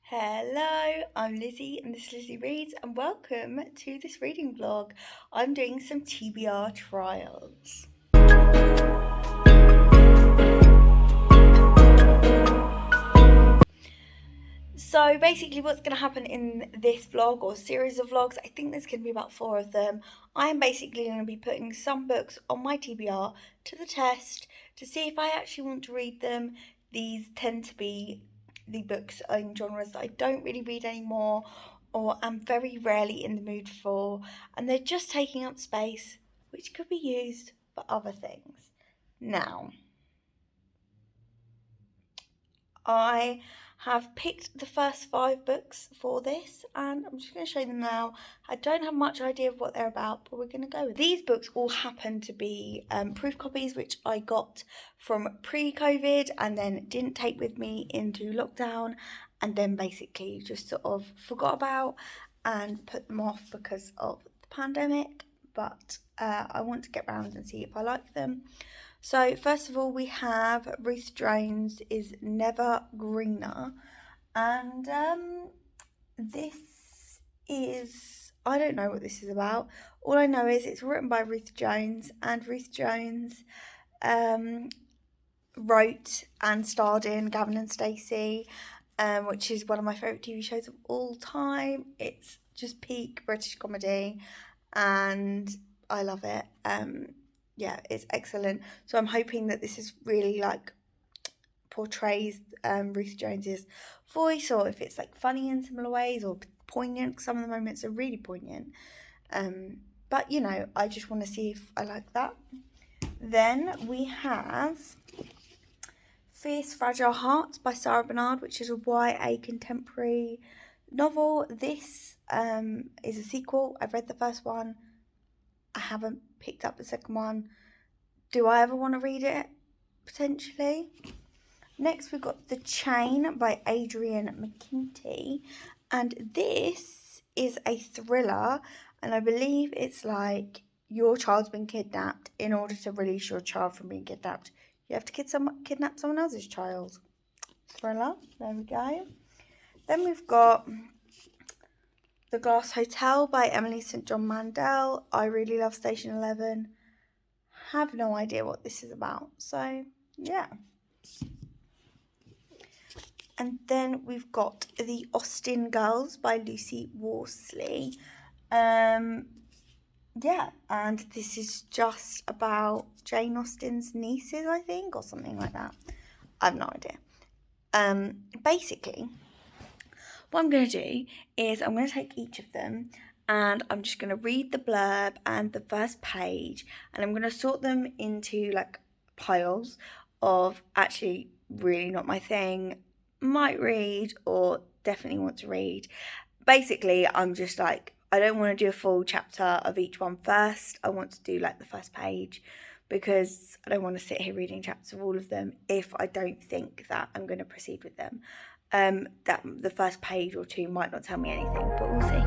Hello, I'm Lizzie and this is Lizzie Reads and welcome to this reading vlog. I'm doing some TBR trials. So basically what's going to happen in this vlog or series of vlogs, I think there's going to be about 4 of them. I am basically going to be putting some books on my TBR to the test to see if I actually want to read them. These tend to be the books in genres that I don't really read anymore or am very rarely in the mood for, and they're just taking up space which could be used for other things. Now, I have picked the first 5 books for this and I'm just going to show them now. I don't have much idea of what they're about, but we're going to go with these books. All happen to be proof copies which I got from pre-COVID and then didn't take with me into lockdown and then basically just sort of forgot about and put them off because of the pandemic, but I want to get round and see if I like them. So first of all, we have Ruth Jones is Never Greener, and this is, I don't know what this is about. All I know is it's written by Ruth Jones, and Ruth Jones wrote and starred in Gavin and Stacey, which is one of my favourite TV shows of all time. It's just peak British comedy and I love it. Yeah, it's excellent. So I'm hoping that this is really like portrays Ruth Jones's voice, or if it's like funny in similar ways or poignant. Some of the moments are really poignant. But you know, I just want to see if I like that. Then we have Fierce Fragile Hearts by Sarah Bernard, which is a YA contemporary novel. This is a sequel. I've read the first one. I haven't picked up the second one. Do I ever want to read it? Potentially. Next we've got The Chain by Adrian McKinty, and this is a thriller, and I believe it's like your child's been kidnapped. In order to release your child from being kidnapped, you have to kidnap someone else's child. Thriller, there we go. Then we've got The Glass Hotel by Emily St. John Mandel. I really love Station 11. Have no idea what this is about. So, yeah. And then we've got The Austen Girls by Lucy Worsley. Yeah, and this is just about Jane Austen's nieces, I think, or something like that. I have no idea. Basically, what I'm going to do is I'm going to take each of them and I'm just going to read the blurb and the first page, and I'm going to sort them into like piles of actually really not my thing, might read, or definitely want to read. Basically, I'm just like, I don't want to do a full chapter of each one first. I want to do like the first page because I don't want to sit here reading chapters of all of them if I don't think that I'm going to proceed with them. That the first page or 2 might not tell me anything, but we'll see.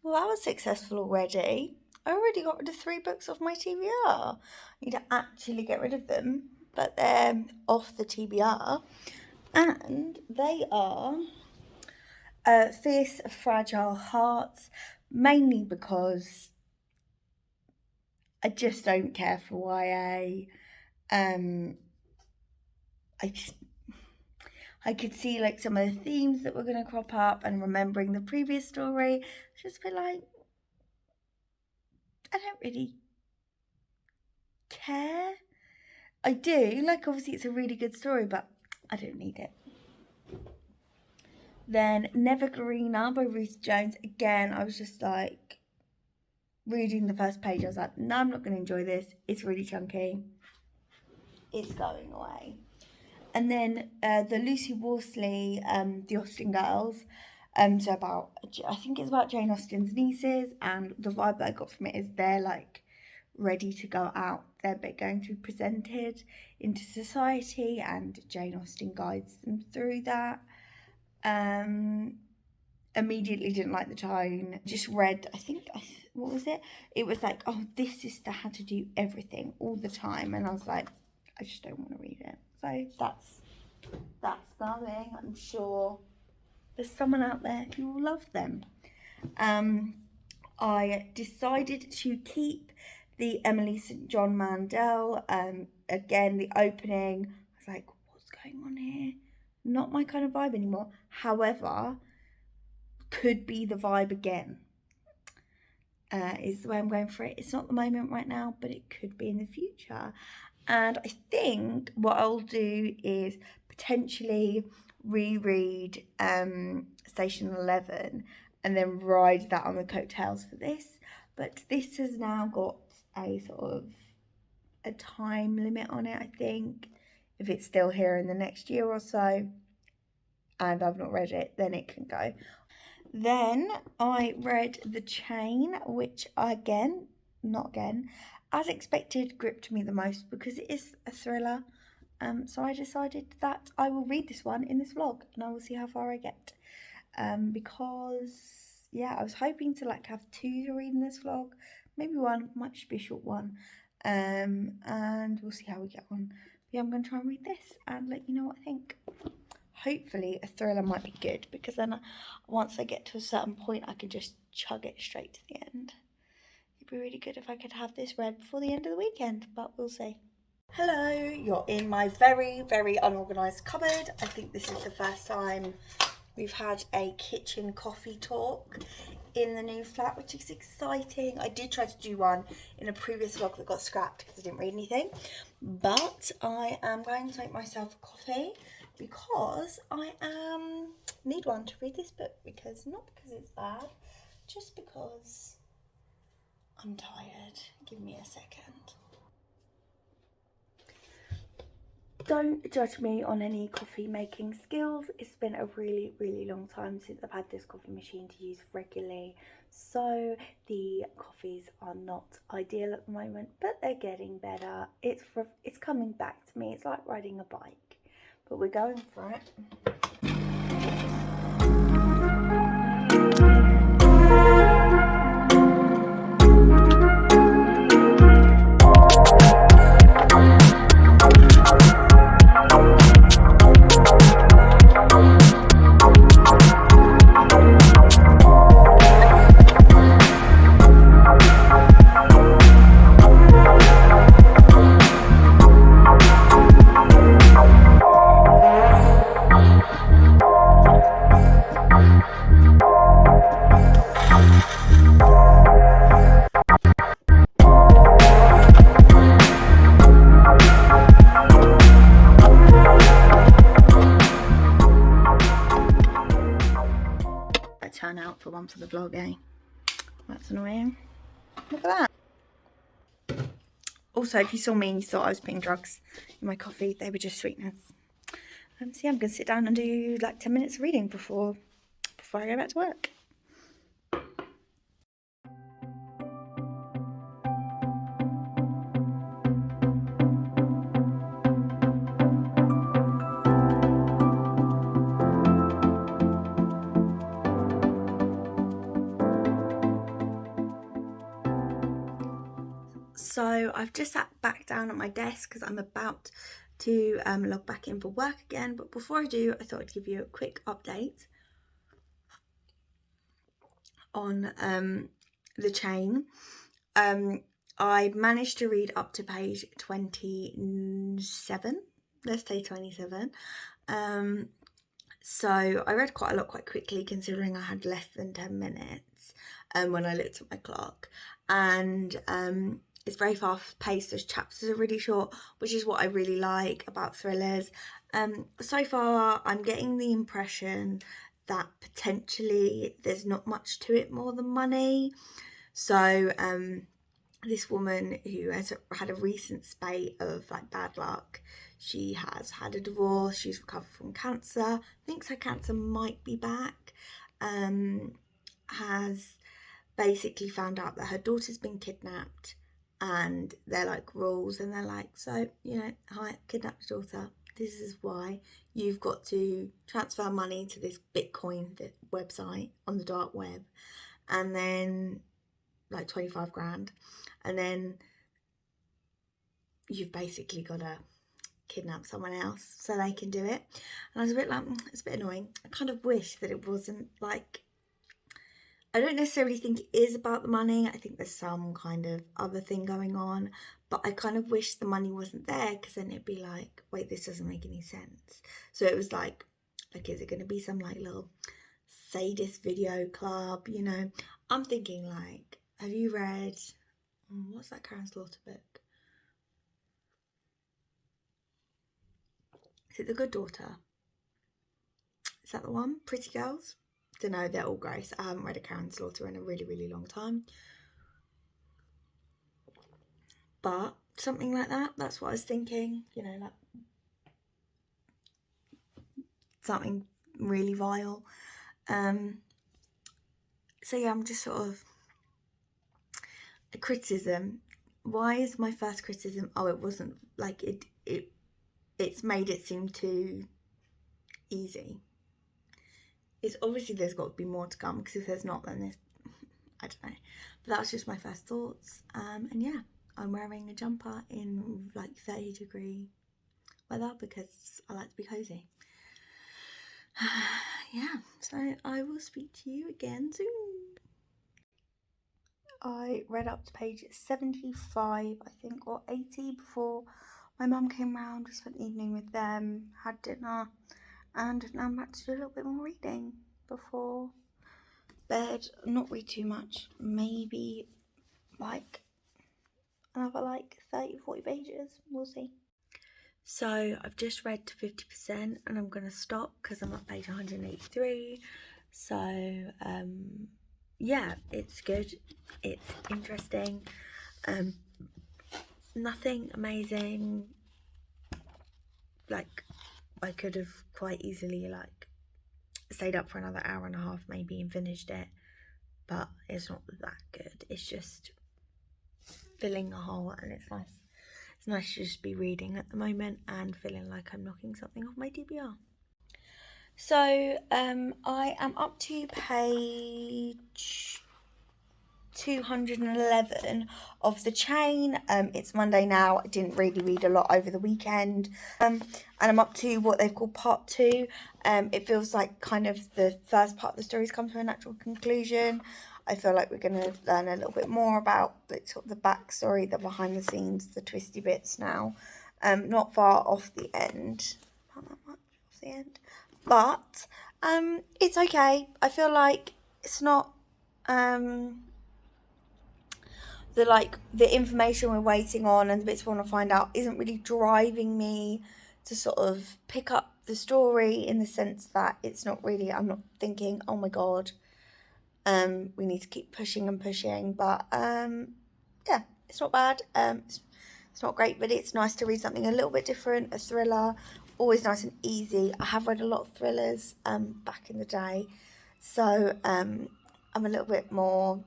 Well, that was successful already. I already got rid of 3 books off my TBR. I need to actually get rid of them, but they're off the TBR. And they are Fierce Fragile Hearts, mainly because I just don't care for YA. I could see like some of the themes that were going to crop up, and remembering the previous story, just a bit like, I don't really care. I do, like, obviously it's a really good story, but I don't need it. Then Never Greener by Ruth Jones. Again, I was just like, reading the first page, I was like, no, I'm not going to enjoy this. It's really chunky. It's going away. And then the Lucy Worsley, The Austen Girls. So about, I think it's about Jane Austen's nieces, and the vibe that I got from it is they're like ready to go out. They're going to be presented into society, and Jane Austen guides them through that. Immediately didn't like the tone. Just read, I think, what was it? It was like, oh, this sister had to do everything all the time, and I was like, I just don't want to read it. So that's going. I'm sure there's someone out there who will love them. I decided to keep the Emily St. John Mandel. Again, the opening, I was like, what's going on here? Not my kind of vibe anymore. However, could be the vibe again. Is the way I'm going for it. It's not the moment right now, but it could be in the future. And I think what I'll do is potentially reread Station 11 and then ride that on the coattails for this. But this has now got a sort of a time limit on it, I think. If it's still here in the next year or so and I've not read it, then it can go. Then I read The Chain, which as expected, gripped me the most because it is a thriller. So I decided that I will read this one in this vlog and I will see how far I get. Because, yeah, I was hoping to like have 2 to read in this vlog. Maybe one, might just be a short one. And we'll see how we get on. But yeah, I'm going to try and read this and let you know what I think. Hopefully a thriller might be good, because then once I get to a certain point I can just chug it straight to the end. It'd be really good if I could have this read before the end of the weekend, but we'll see. Hello, you're in my very, very unorganised cupboard. I think this is the first time we've had a kitchen coffee talk in the new flat, which is exciting. I did try to do one in a previous vlog that got scrapped because I didn't read anything, but I am going to make myself a coffee because I need one to read this book, not because it's bad, just because I'm tired. Give me a second. Don't judge me on any coffee making skills. It's been a really, really long time since I've had this coffee machine to use regularly, so the coffees are not ideal at the moment, but they're getting better. It's coming back to me. It's like riding a bike, but we're going for it. Turn out for one for the vlog, eh? That's annoying. Look at that. Also, if you saw me and you thought I was putting drugs in my coffee, they were just sweeteners. So yeah, I'm gonna sit down and do like 10 minutes of reading before I go back to work. So I've just sat back down at my desk because I'm about to log back in for work again. But before I do, I thought I'd give you a quick update on The Chain. I managed to read up to page 27. Let's say 27. So I read quite a lot quite quickly, considering I had less than 10 minutes when I looked at my clock. And it's very fast paced. Those chapters are really short, which is what I really like about thrillers. So far, I'm getting the impression that potentially there's not much to it more than money. So this woman who has had a recent spate of like bad luck, she has had a divorce, she's recovered from cancer, thinks her cancer might be back, has basically found out that her daughter's been kidnapped, and they're like rules, and they're like, so, you know, hi, kidnapped your daughter, this is why you've got to transfer money to this Bitcoin website on the dark web, and then like 25 grand, and then you've basically got to kidnap someone else so they can do it. And I was a bit like, it's a bit annoying. I kind of wish that it wasn't like, I don't necessarily think it is about the money. I think there's some kind of other thing going on, but I kind of wish the money wasn't there, because then it'd be like, wait, this doesn't make any sense. So it was like, is it going to be some like little sadist video club, you know? I'm thinking like, have you read, what's that Karen Slaughter book? Is it The Good Daughter? Is that the one? Pretty Girls? Don't know, they're all gross. I haven't read a Karen Slaughter in a really, really long time. But something like that, that's what I was thinking, you know, like something really vile. So yeah, I'm just sort of, a criticism. Why is my first criticism, oh, it wasn't like it's made it seem too easy. It's obviously there's got to be more to come, because if there's not, then there's, I don't know. But that was just my first thoughts. And yeah, I'm wearing a jumper in like 30-degree weather because I like to be cozy. Yeah, so I will speak to you again soon. I read up to page 75, I think, or 80 before my mum came round. We spent the evening with them, had dinner, and now I'm about to do a little bit more reading before bed. Not read too much, maybe like another like 30-40 pages, we'll see. So I've just read to 50% and I'm going to stop because I'm at page 183. So yeah, it's good, it's interesting, nothing amazing. Like, I could have quite easily like stayed up for another hour and a half maybe and finished it, but it's not that good. It's just filling a hole, and it's nice. It's nice to just be reading at the moment and feeling like I'm knocking something off my TBR. So I am up to page 211 of the chain. It's Monday now. I didn't really read a lot over the weekend, and I'm up to what they've called part 2. It feels like kind of the first part of the story's come to a natural conclusion. I feel like we're going to learn a little bit more about like sort of the backstory, the behind the scenes, the twisty bits now. Not far off the end, not that much off the end, but it's okay. I feel like it's not the information we're waiting on and the bits we want to find out isn't really driving me to sort of pick up the story, in the sense that it's not really, I'm not thinking, oh my god, we need to keep pushing and pushing. But yeah, it's not bad. It's not great, but it's nice to read something a little bit different, a thriller, always nice and easy. I have read a lot of thrillers back in the day, so I'm a little bit more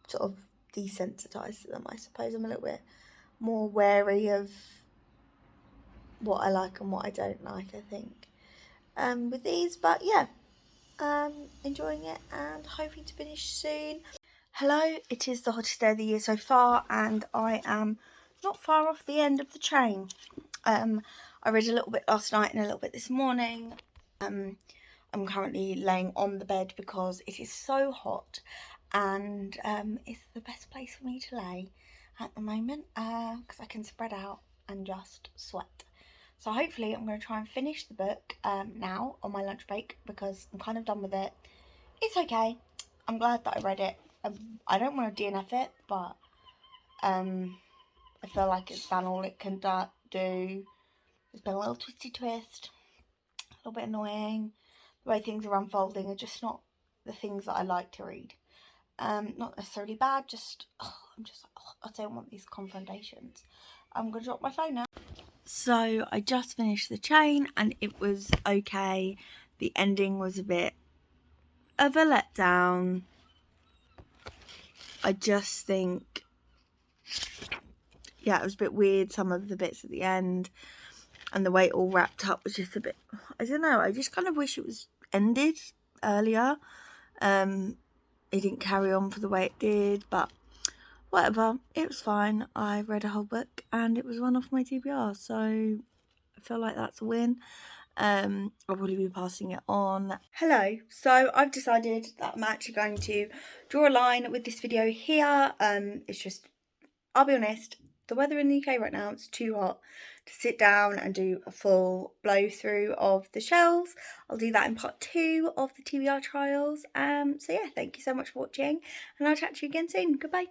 sort of desensitized to them, I suppose. I'm a little bit more wary of what I like and what I don't like, I think, with these. But yeah, enjoying it and hoping to finish soon. Hello, it is the hottest day of the year so far, and I am not far off the end of the chain. I read a little bit last night and a little bit this morning. I'm currently laying on the bed because it is so hot, and it's the best place for me to lay at the moment, because I can spread out and just sweat. So hopefully I'm going to try and finish the book now on my lunch break, because I'm kind of done with it. It's okay. I'm glad that I read it. I don't want to DNF it, but I feel like it's done all it can do. There's been a little twisty twist, a little bit annoying. The way things are unfolding are just not the things that I like to read. Not necessarily bad, just I'm just like, I don't want these confrontations. I'm gonna drop my phone now. So I just finished the chain and it was okay. The ending was a bit of a letdown. I just think, yeah, it was a bit weird, some of the bits at the end, and the way it all wrapped up was just a bit, I don't know, I just kind of wish it was ended earlier. It didn't carry on for the way it did, but whatever, it was fine. I read a whole book and it was one off my TBR, so I feel like that's a win. I'll probably be passing it on. Hello, so I've decided that I'm actually going to draw a line with this video here. It's just, I'll be honest, the weather in the UK right now, it's too hot to sit down and do a full blow through of the shelves. I'll do that in part 2 of the TBR Trials. So yeah, thank you so much for watching and I'll chat to you again soon. Goodbye.